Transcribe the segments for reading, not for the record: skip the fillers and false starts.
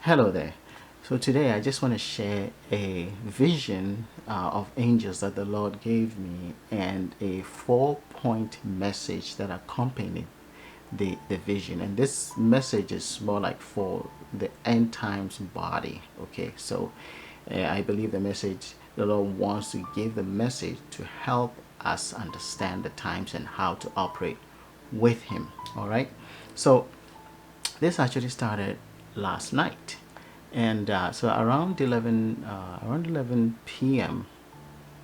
Hello there. So today I just want to share a vision of angels that the Lord gave me and a 4-point message that accompanied the vision. And this message is more like for the end times body. Okay, so I believe the Lord wants to give the message to help us understand the times and how to operate with Him. All right, so this actually started last night, and so around 11 p.m.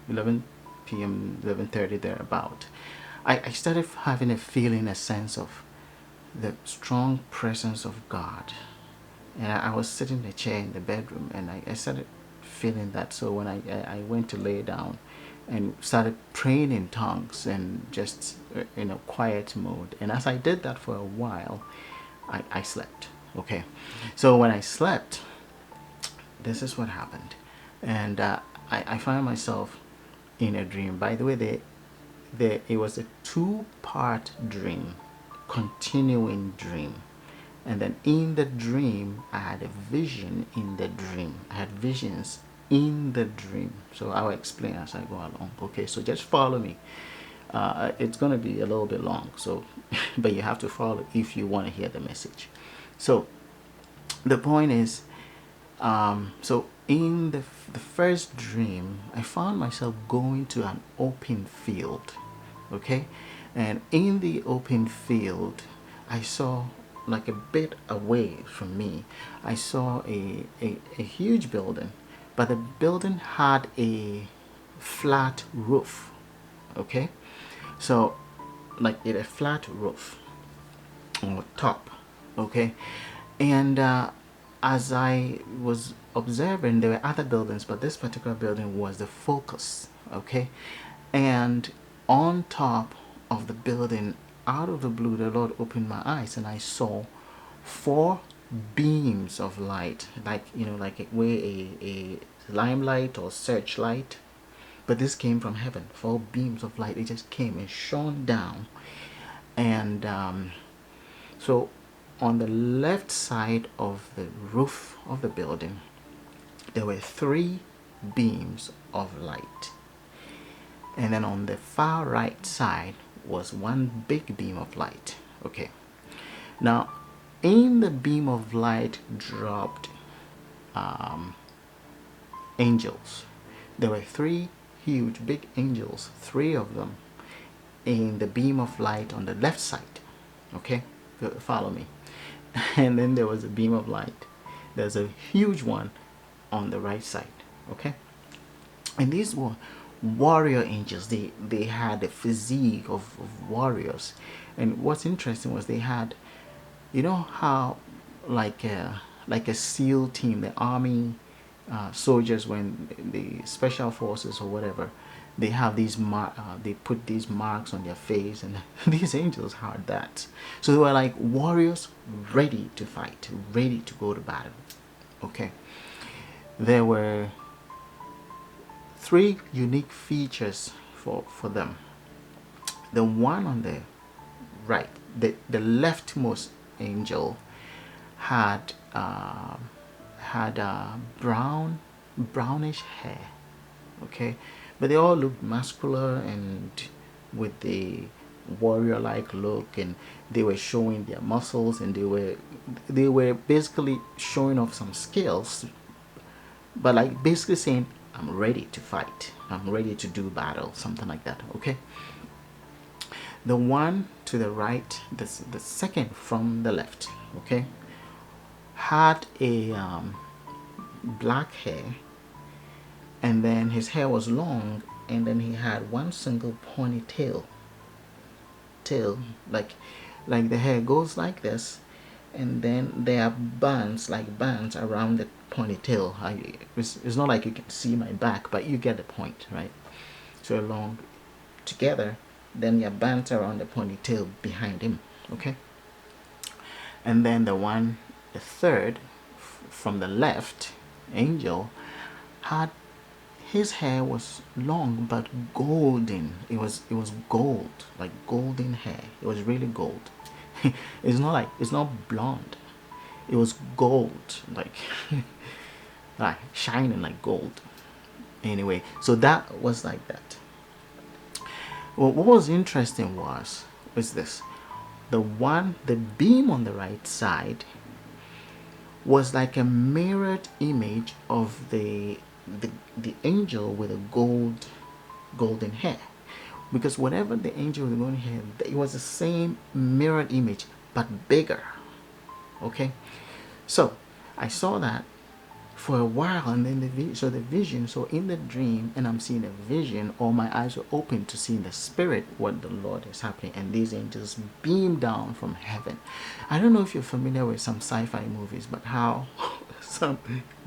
11:30 thereabout, I started having a feeling, a sense of the strong presence of God. And I was sitting in a chair in the bedroom, and I started feeling that. So when I went to lay down and started praying in tongues and just in a quiet mode. And as I did that for a while, I slept. Okay, so when I slept, this is what happened, and I found myself in a dream. By the way, it was a two-part dream, continuing dream. And then in the dream, I had a vision in the dream. I had visions in the dream. So I'll explain as I go along. Okay, so just follow me. It's going to be a little bit long, so but you have to follow if you want to hear the message. So the point is, so in the first dream, I found myself going to an open field. Okay, and in the open field, I saw, like a bit away from me, I saw a huge building, but the building had a flat roof. Okay, so like it a flat roof or top. Okay, and as I was observing, there were other buildings, but this particular building was the focus. Okay, and on top of the building, out of the blue, the Lord opened my eyes, and I saw four beams of light, like like a limelight or searchlight, but this came from heaven. Four beams of light, it just came and shone down. And so on the left side of the roof of the building, there were three beams of light, and then on the far right side was one big beam of light. Okay, now in the beam of light dropped angels. There were three huge big angels, three of them, in the beam of light on the left side. Okay, follow me. And then there was a beam of light, there's a huge one on the right side. Okay, and these were warrior angels. They had the physique of warriors. And what's interesting was they had, how, like a SEAL team, the army soldiers, when the special forces or whatever, they have they put these marks on their face, and these angels had that. So they were like warriors, ready to fight, ready to go to battle. Okay, there were three unique features for them. The one on the right, the leftmost angel, had brownish hair. Okay, but they all looked muscular and with the warrior-like look, and they were showing their muscles, and they were basically showing off some skills, but like basically saying, I'm ready to fight, I'm ready to do battle, something like that. Okay, the one to the right, the second from the left, okay, had a black hair, and then his hair was long, and then he had one single ponytail tail, like the hair goes like this, and then there are bands, like bands around the ponytail. It's not like you can see my back, but you get the point, right? So long together, then there are bands around the ponytail behind him. Okay, and then the third from the left angel, had, his hair was long but golden. It was gold, like golden hair. It was really gold. It's not blonde. It was gold, like like shining like gold. Anyway, so that was like that. Well, what was interesting was this: the beam on the right side was like a mirrored image of the angel with a golden hair, because whatever the angel with the golden hair, it was the same mirrored image but bigger. Okay, so I saw that for a while, and then the vision, so in the dream, and I'm seeing a vision, all my eyes were open to see in the spirit what the Lord is happening, and these angels beam down from heaven. I don't know if you're familiar with some sci-fi movies, but how some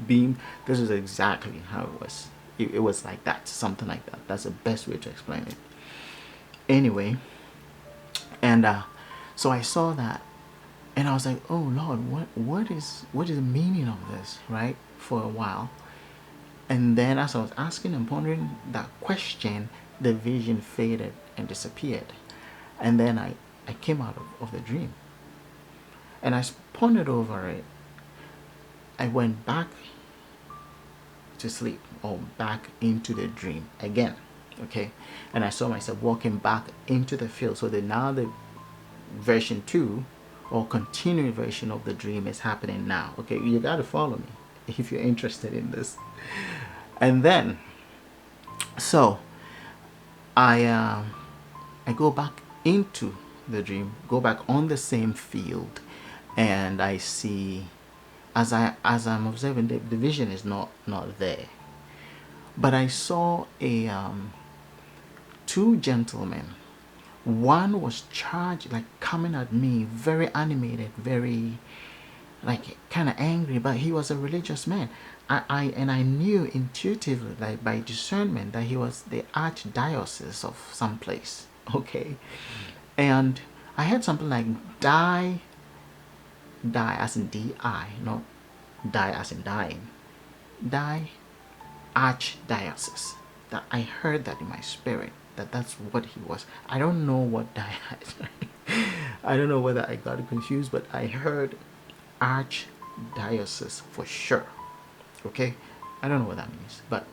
beam, this is exactly how it was. It was like that, something like that. That's the best way to explain it. Anyway, and so I saw that, and I was like, oh Lord, what is the meaning of this, right? For a while. And then as I was asking and pondering that question, the vision faded and disappeared. And then I came out of the dream. And I pondered over it. I went back to sleep, or back into the dream again. Okay. And I saw myself walking back into the field. So that now the version 2 or continuing version of the dream is happening now. Okay. You got to follow me if you're interested in this. And then, so I go back into the dream, go back on the same field, and I see, as I'm observing, the vision is not there, but I saw a two gentlemen. One was charged, like coming at me, very animated, very like kind of angry, but he was a religious man. I knew intuitively, like by discernment, that he was the archdiocese of some place. Okay, and I heard something like die as in di, not die as in dying, die archdiocese. That I heard that in my spirit, that that's what he was. I don't know what die is. I don't know whether I got confused, but I heard archdiocese for sure. Okay, I don't know what that means, but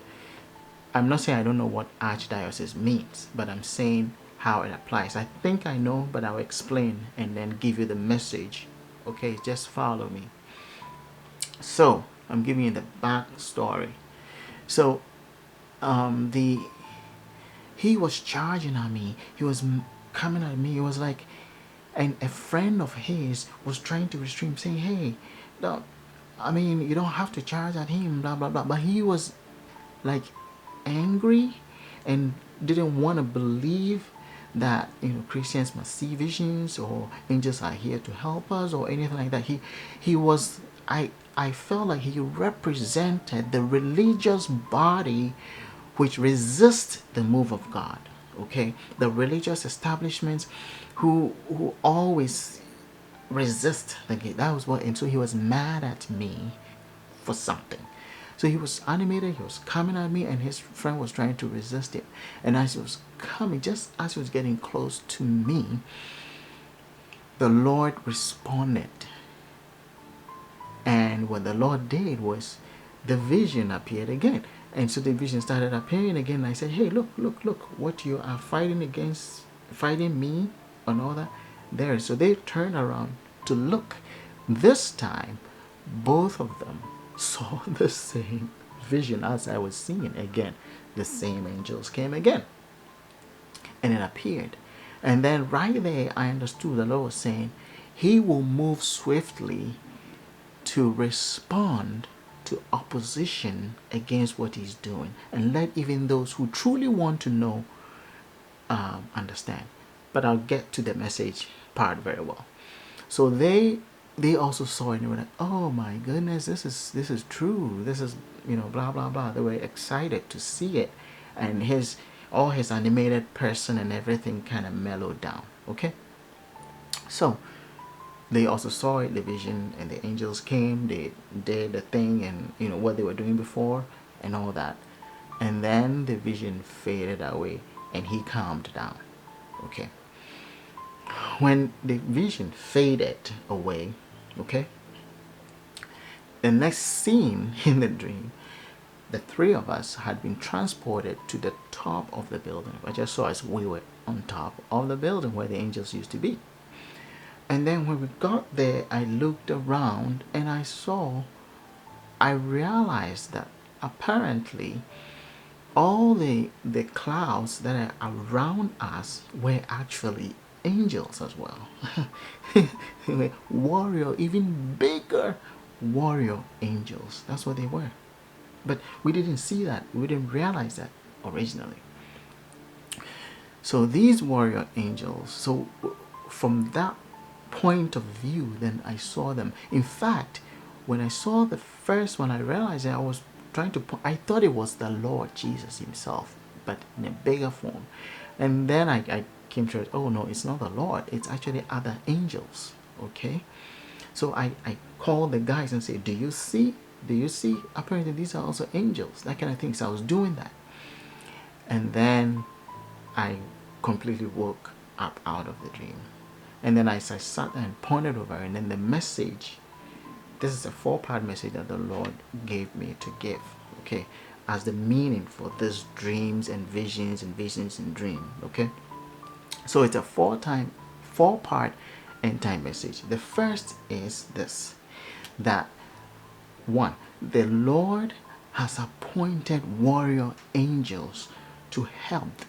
I'm not saying I don't know what archdiocese means, but I'm saying how it applies. I think I know, but I'll explain and then give you the message. Okay, just follow me. So I'm giving you the backstory. So the he was charging at me. He was coming at me. It was like, and a friend of his was trying to restrain him, saying, "Hey, no, I mean, you don't have to charge at him, blah blah blah." But he was like angry and didn't want to believe that Christians must see visions or angels are here to help us or anything like that. He was I felt like he represented the religious body which resists the move of God. Okay, the religious establishments who always resist the gate. That was what, and so he was mad at me for something. So he was animated, he was coming at me, and his friend was trying to resist him. And as he was coming, just as he was getting close to me, the Lord responded. And what the Lord did was the vision appeared again. And so the vision started appearing again. And I said, hey, look, what you are fighting against, fighting me and all that there. So they turned around to look. This time, both of them saw the same vision as I was seeing again. The same angels came again. And it appeared. And then right there, I understood the Lord was saying, he will move swiftly to respond to opposition against what he's doing, and let even those who truly want to know understand. But I'll get to the message part very well. So they also saw it and they were like, oh my goodness, this is true, this is blah blah blah. They were excited to see it, and all his animated person and everything kind of mellowed down. Okay, so they also saw it, the vision, and the angels came, they did the thing, and what they were doing before and all that. And then the vision faded away and he calmed down. Okay, when the vision faded away, okay, The next scene in the dream, the three of us had been transported to the top of the building. I just saw as we were on top of the building where the angels used to be. And then when we got there, I looked around and I realized that apparently all the clouds that are around us were actually angels as well. Warrior, even bigger warrior angels. That's what they were. But we didn't see that. We didn't realize that originally. So these warrior angels, so from that point of view, then I saw them. In fact, when I saw the first one, I realized that I was trying to, I thought it was the Lord Jesus himself, but in a bigger form. And then I came to it, oh no, it's not the Lord, it's actually other angels. Okay. So I called the guys and said, do you see? Apparently these are also angels, that kind of thing. So I was doing that. And then I completely woke up out of the dream. And then as I sat there and pondered over, and then the message, this is a 4-part message that the Lord gave me to give, okay, as the meaning for these dreams and visions and dream, okay. So it's a 4-part end time message. The first is this, that one, the Lord has appointed warrior angels to help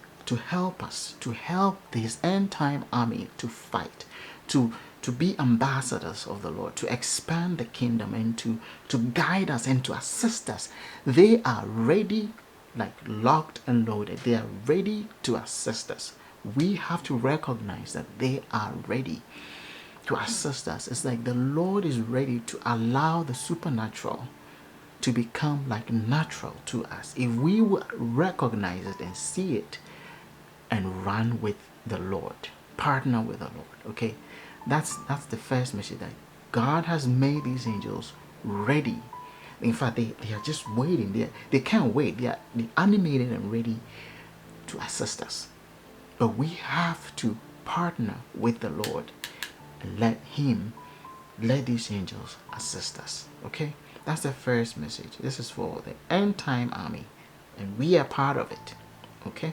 us, to help this end time army to fight, to be ambassadors of the Lord, to expand the kingdom, and to guide us and to assist us. They are ready, like locked and loaded. They are ready to assist us. We have to recognize that they are ready to assist us. It's like the Lord is ready to allow the supernatural to become like natural to us. If we will recognize it and see it and run with the Lord, partner with the Lord, okay? That's the first message, that God has made these angels ready. In fact, they are just waiting. They can't wait. They're animated and ready to assist us. But we have to partner with the Lord and let these angels assist us. Okay? That's the first message. This is for the end time army, and we are part of it. Okay?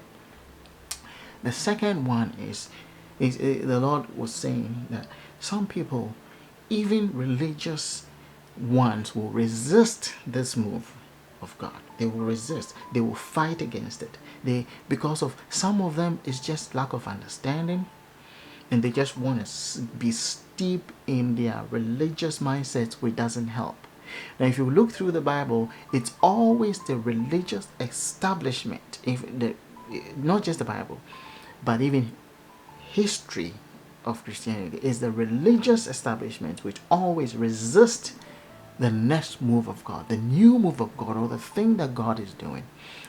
The second one is the Lord was saying that some people, even religious ones, will resist this move of God. They will resist. They will fight against it. Because of some of them, it's just lack of understanding, and they just want to be steep in their religious mindsets, which doesn't help. Now, if you look through the Bible, it's always the religious establishment, not just the Bible, but even history of Christianity, is the religious establishment which always resist the next move of God, the new move of God, or the thing that God is doing.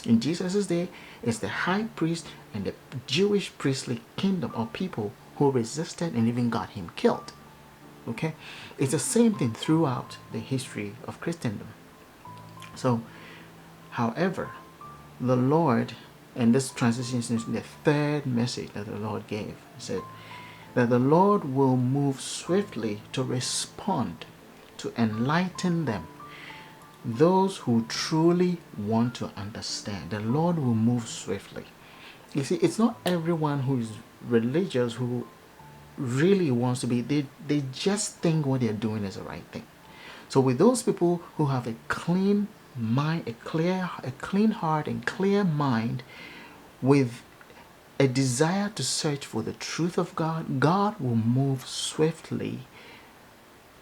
In Jesus' day, it's the high priest and the Jewish priestly kingdom or people who resisted and even got him killed. Okay? It's the same thing throughout the history of Christendom. So, however, the Lord, and this transitions into the third message that the Lord gave, said that the Lord will move swiftly to respond, to enlighten them, those who truly want to understand. The Lord will move swiftly. You see, it's not everyone who is religious who really wants to be. They just think what they're doing is the right thing. So with those people who have a clean mind, a clean heart and clear mind, with a desire to search for the truth of God, God will move swiftly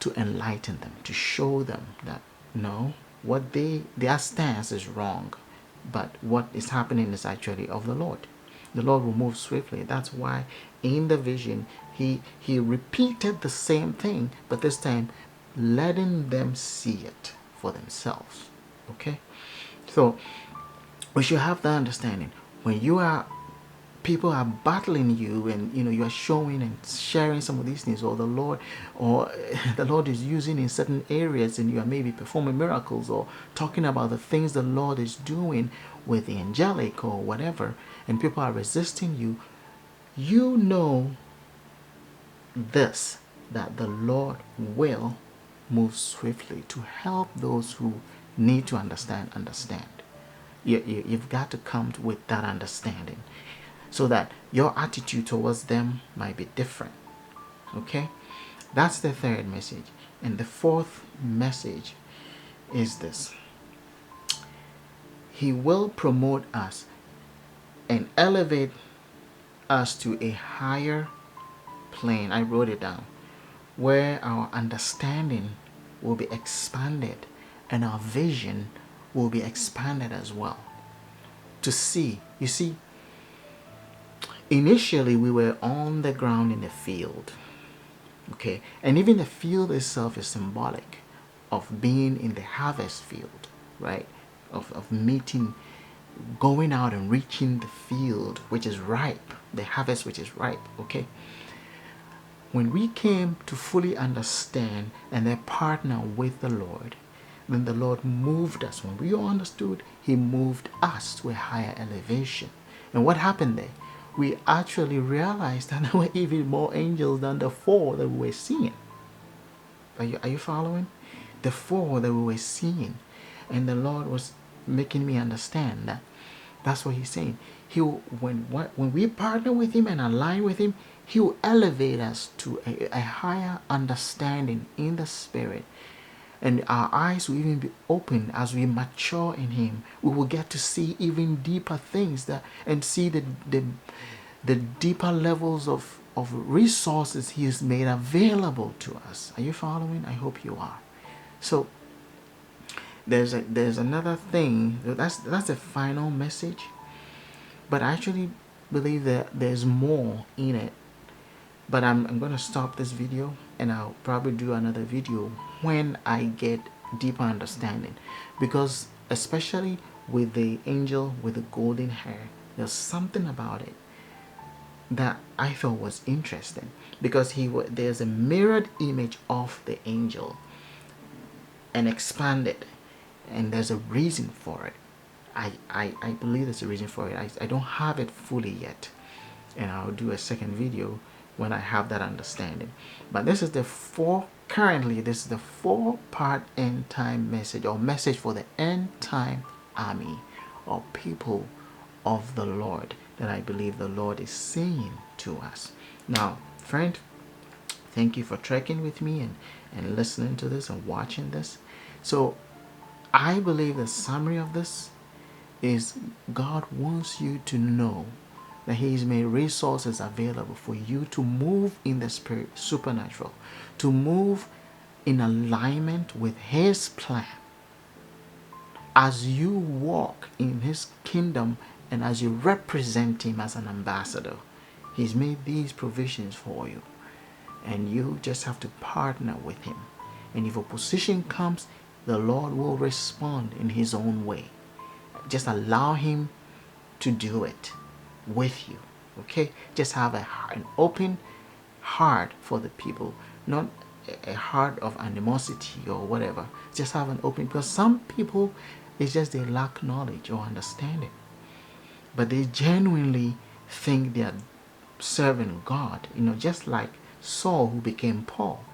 to enlighten them, to show them that no, what their stance is wrong, but what is happening is actually of the Lord. The Lord will move swiftly. That's why in the vision he repeated the same thing, but this time letting them see it for themselves. Okay? So we should have that understanding. When people are battling you, and you are showing and sharing some of these things, or the Lord is using in certain areas, and you are maybe performing miracles or talking about the things the Lord is doing with the angelic or whatever, and people are resisting you, this, that the Lord will move swiftly to help those who need to understand. You've got to come with that understanding so that your attitude towards them might be different. Okay, that's the third message. And the fourth message is this: He will promote us and elevate us to a higher plane. I wrote it down, where our understanding will be expanded and our vision will be expanded as well. To see, you see, initially we were on the ground in the field, okay, and even the field itself is symbolic of being in the harvest field, right? Of meeting, going out and reaching the field which is ripe, the harvest which is ripe, okay? When we came to fully understand and then partner with the Lord, then the Lord moved us. When we all understood, He moved us to a higher elevation. And what happened there? We actually realized that there were even more angels than the four that we were seeing. Are you following? The four that we were seeing. And the Lord was making me understand that that's what He's saying. When we partner with Him and align with Him, He will elevate us to a higher understanding in the Spirit. And our eyes will even be open as we mature in Him. We will get to see even deeper things and see the deeper levels of resources He has made available to us. Are you following? I hope you are. So there's another thing. That's the final message. But I actually believe that there's more in it. But I'm going to stop this video and I'll probably do another video when I get deeper understanding. Because especially with the angel with the golden hair, there's something about it that I thought was interesting. Because there's a mirrored image of the angel and expanded. And there's a reason for it. I believe there's a reason for it. I don't have it fully yet. And I'll do a second video when I have that understanding. But this is the four-part end time message, or message for the end time army or people of the Lord that I believe the Lord is saying to us. Now, friend, thank you for trekking with me and listening to this and watching this. So I believe the summary of this is God wants you to know that He's made resources available for you to move in the spirit, supernatural, to move in alignment with His plan. As you walk in His kingdom and as you represent Him as an ambassador, He's made these provisions for you. And you just have to partner with Him. And if opposition comes, the Lord will respond in His own way. Just allow Him to do it with you. Okay, just have an open heart for the people, not a heart of animosity or whatever. Just have an open, because some people, it's just they lack knowledge or understanding, but they genuinely think they are serving God. Just like Saul, who became Paul.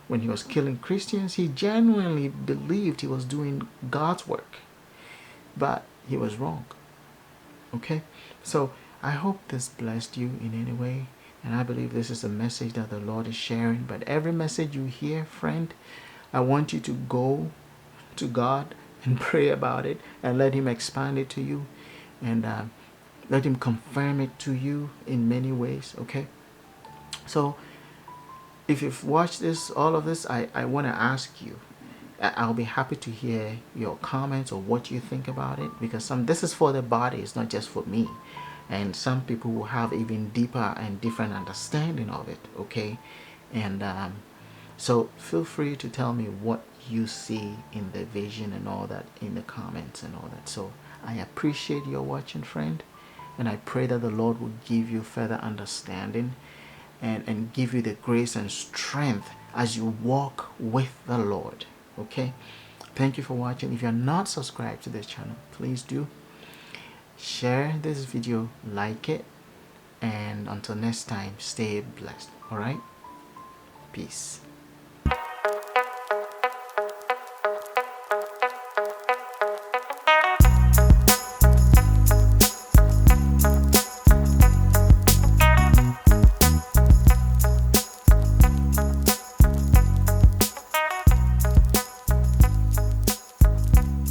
When he was killing Christians, he genuinely believed he was doing God's work, but he was wrong. Okay, so I hope this blessed you in any way, and I believe this is a message that the Lord is sharing. But every message you hear, friend, I want you to go to God and pray about it and let Him expand it to you, and let Him confirm it to you in many ways. Okay, so if you've watched all of this, I want to ask you, I'll be happy to hear your comments or what you think about it, because this is for the body, it's not just for me. And some people will have even deeper and different understanding of it, okay? And so feel free to tell me what you see in the vision and all that in the comments and all that. So I appreciate your watching, friend, and I pray that the Lord will give you further understanding and give you the grace and strength as you walk with the Lord. Okay, thank you for watching. If you're not subscribed to this channel, please do share this video, like it, and until next time, stay blessed. All right, peace.